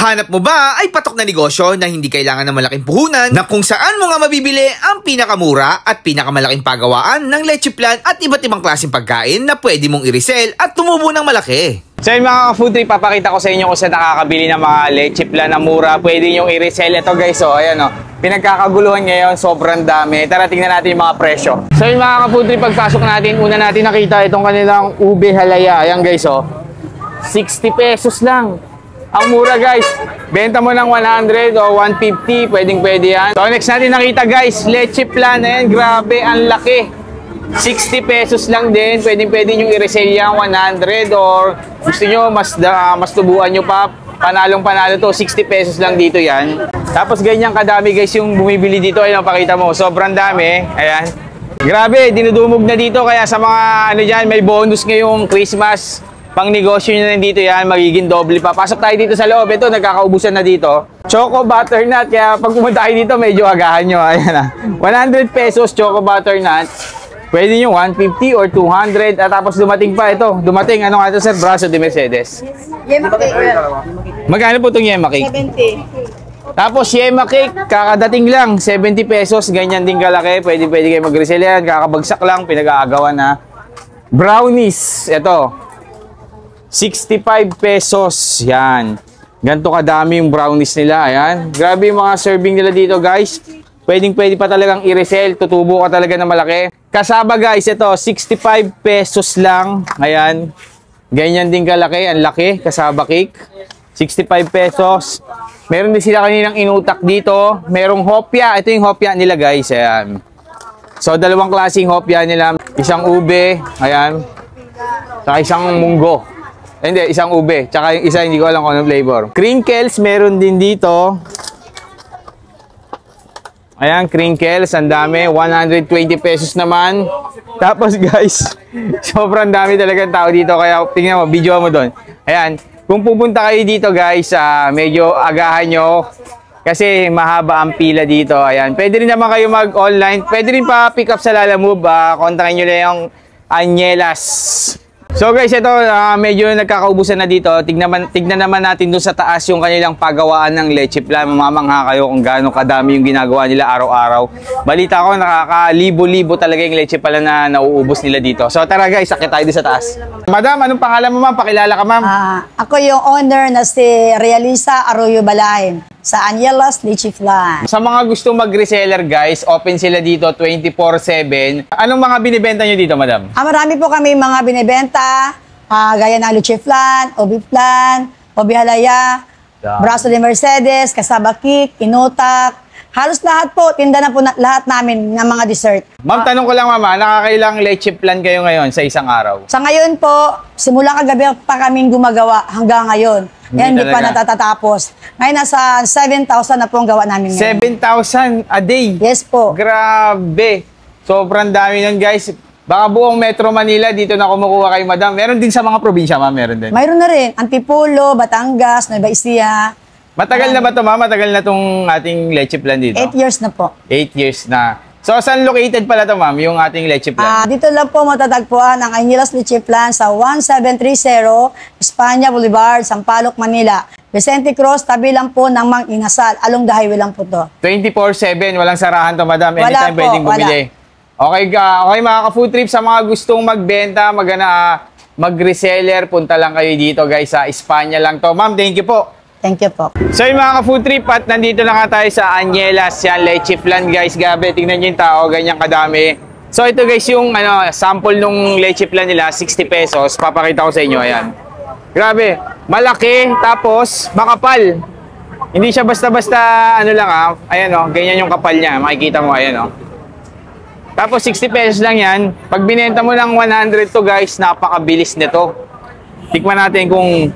Hanap mo ba ay patok na negosyo na hindi kailangan ng malaking puhunan na kung saan mo nga mabibili ang pinakamura at pinakamalaking pagawaan ng leche plan at iba't ibang klaseng pagkain na pwede mong i-resell at tumubo ng malaki? So yung mga food trip, papakita ko sa inyo kung saan nakakabili ng mga leche plan na mura. Pwede nyo i-resell. Ito guys, oh, ayan oh. Pinagkakaguluhan ngayon, sobrang dami. Tara, tingnan natin yung mga presyo. So yung mga food trip, pagpasok natin, una natin nakita itong kanilang ube halaya. Ayan guys, oh. 60 pesos lang. Ang mura guys. Benta mo ng 100 o 150, pwedeng-pwede yan. So next natin nakita guys, leche plan. Ayan, grabe, ang laki. 60 pesos lang din. Pwedeng-pwede nyo i-resell yan 100 or gusto nyo mas tubuan nyo pa. Panalong-panalo to, 60 pesos lang dito yan. Tapos ganyan kadami guys yung bumibili dito. Ayun, pakita mo, sobrang dami. Ayan. Grabe, dinudumog na dito. Kaya sa mga ano dyan, may bonus ngayong Christmas. Pang negosyo nyo na dito yan, magiging doble pa. Pasok tayo dito sa loob. Ito, nagkakaubusan na dito. Choco butternut. Kaya pag pumunta tayo dito, medyo agahan nyo. Ayan na. 100 pesos choco butternut. Pwede nyo 150 or 200. At tapos dumating pa ito. Dumating, ano nga ito sir? Braso de Mercedes. Yema cake. Magkano po itong yema cake? 70. Tapos yema cake, kakadating lang. 70 pesos. Ganyan din kalaki. Pwede kayo mag-resell yan. Kakabagsak lang. Pinag-aagawan na. Brownies. Ito. 65 pesos. Yan. Ganito kadami yung brownies nila. Ayan. Grabe yung mga serving nila dito, guys. Pwede pa talagang i-resell. Tutubo ka talaga na malaki. Kasaba, guys. Ito, 65 pesos lang. Ayan. Ganyan din kalaki. Ang laki. Kasaba cake. 65 pesos. Meron din sila kaninang inutak dito. Merong hopya. Ito yung hopya nila, guys. Ayan. So, dalawang klaseng hopya nila. Isang ube. Ayan. Saka isang munggo. Hindi, isang ube. Tsaka yung isa, hindi ko alam kung anong flavor. Crinkles, meron din dito. Ayan, crinkles. Ang dami. 120 pesos naman. Tapos, guys, sobrang dami talagang tao dito. Kaya, tingnan mo, video mo doon. Ayan. Kung pupunta kayo dito, guys, medyo agahan nyo. Kasi mahaba ang pila dito. Ayan. Pwede rin naman kayo mag-online. Pwede rin pa pick up sa Lalamove. Kontakin nyo lang yung Anielas. So guys, ito medyo nagkakaubusan na dito. Tignan naman natin doon sa taas yung kanilang pagawaan ng leche plan. Mamamangha kayo kung gaano kadami yung ginagawa nila araw-araw. Balita ko nakakalibo-libo talaga yung leche plan na nauubos nila dito. So tara guys, sakit tayo doon sa taas. Madam, anong pangalan mo ma'am? Pakilala ka ma'am. Ako yung owner na si Realisa Arroyo Balain sa Anielas Leche Plan. Sa mga gustong mag-reseller guys, open sila dito 24/7. Anong mga binibenta nyo dito madam? Marami po kami mga binibenta, gaya ng Leche Plan, Obi Plan, Obi Halaya, Braso de Mercedes, Kasaba Cake, Inutak. Halos lahat po, tinda na po lahat namin ng mga dessert. Ma'am, tanong ko lang mama, nakakailang leche plan kayo ngayon sa isang araw? Sa ngayon po, simula kagabi pa kaming gumagawa hanggang ngayon. Yan, hindi pa natatatapos. Ngayon, nasa 7,000 na po ang gawa namin ngayon. 7,000 a day? Yes po. Grabe. Sobrang dami nun, guys. Baka buong Metro Manila, dito na kumukuha kayo, madam. Meron din sa mga probinsya, ma'am? Meron din? Mayroon na rin. Antipolo, Batangas, Nueva Ecija. Matagal na ba ito, ma'am? Matagal na itong ating leche plan dito? 8 years na po. 8 years na. So, saan located pala ito, ma'am, yung ating leche plan? Dito lang po matatagpuan ang Anielas Leche Plan sa 1730 Espanya Boulevard, Sampaloc, Manila. Vicente Cruz, tabi lang po ng Mang Inasal. Along the highway lang po to. 24/7, walang sarahan to, madam. Anytime pwedeng bumili. Okay, mga ka-food trip, sa mga gustong magbenta, mag-reseller, punta lang kayo dito, guys, sa Espanya lang to. Ma'am, thank you po. Thank you po. So yung mga ka-food trip, at nandito na nga tayo sa Anielas, yan, leche plan guys. Gabi, tingnan nyo yung tao, ganyan kadami. So ito guys, yung sample nung leche plan nila, 60 pesos. Papakita ko sa inyo, ayan. Grabe, malaki, tapos makapal. Hindi siya basta-basta, ayan o, ganyan yung kapal niya. Makikita mo, ayan o. Tapos 60 pesos lang yan. Pag binenta mo ng 100 to guys, napakabilis nito. Tikman natin kung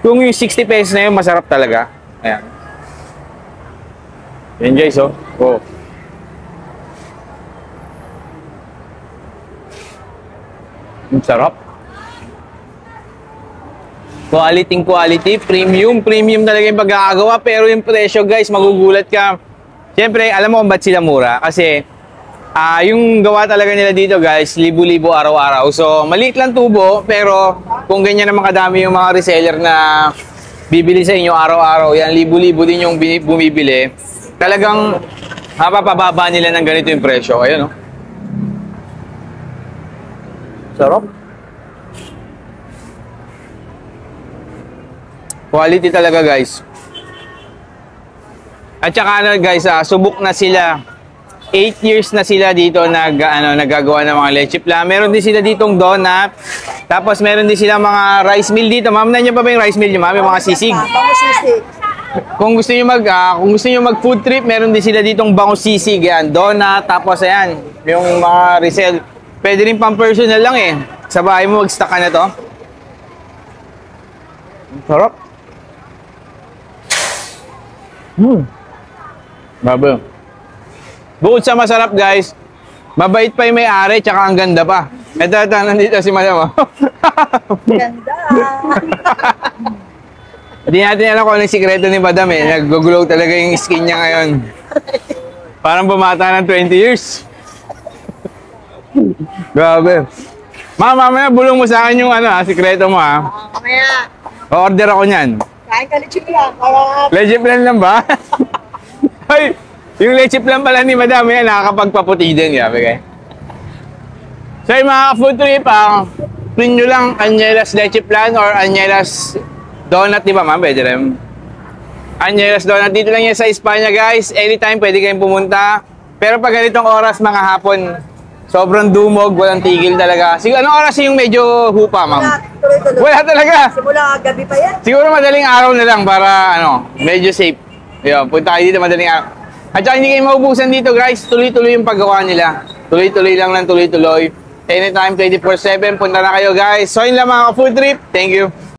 yung 60 pesos na yun, masarap talaga. Ayan. Yan guys, oh. Oh. Ang sarap. Quality, premium talaga yung pagkakagawa. Pero yung presyo guys, magugulat ka. Siyempre, alam mo kung ba't sila mura? Kasi, yung gawa talaga nila dito guys, libo-libo araw-araw. So, maliit lang tubo, pero kung ganyan naman kadami yung mga reseller na bibili sa inyo araw-araw. Yan, libo-libo din yung bumibili. Talagang mapapababa nila ng ganito yung presyo. Ayan, no? Sarap. Quality talaga, guys. At saka guys, subok na sila. 8 years na sila dito nagagawa ng mga leche flan. Meron din sila ditong donut. Tapos meron din sila mga rice meal dito. Ma'am, nandiyan pa ba yung rice meal niyo, ma'am? Yung mga sisig. Kung gusto niyo mag food trip, meron din sila ditong bangus sisig, yan, donut, tapos ayan, yung mga resell. Pwede rin pang personal lang eh. Sa bahay mo mag-stock ka na to. Sarap. Babe. Bukod sa masarap, guys, mabait pa yung may-ari, tsaka ang ganda pa. Ito, nandito si Madam. Ganda. Hindi natin alam kung anong sikreto ni Madam eh. Nag-glow talaga yung skin niya ngayon. Parang bumata ng 20 years. Grabe. Ma'am, mamaya bulong mo sa akin yung sikreto mo ha. Mamaya. O-order ako niyan. Kain ka leche flan. Leche flan lang ba? Ay, yung leche flan pala ni Madam, yan, nakakapagpaputi din. Okay? So yung mga food trip, print nyo lang Angelas leche flan or Angelas donut, di ba ma'am? Pwede rin. Angelas donut, dito lang yan sa Espanya, guys. Anytime pwede kayong pumunta. Pero pag ganitong oras, mga hapon, sobrang dumog, walang tigil talaga. Siguro, anong oras yung medyo hupa, ma'am? Tuloy-tuloy. Wala talaga. Simula gabi pa yan. Siguro madaling araw na lang para medyo safe. Yun, punta kayo dito madaling araw. At saka hindi kayo maubusan dito, guys. Tuloy-tuloy yung paggawa nila. Tuloy-tuloy lang ng tuloy-tuloy. Anytime, 24/7, punta na kayo, guys. So yun lang mga food trip. Thank you.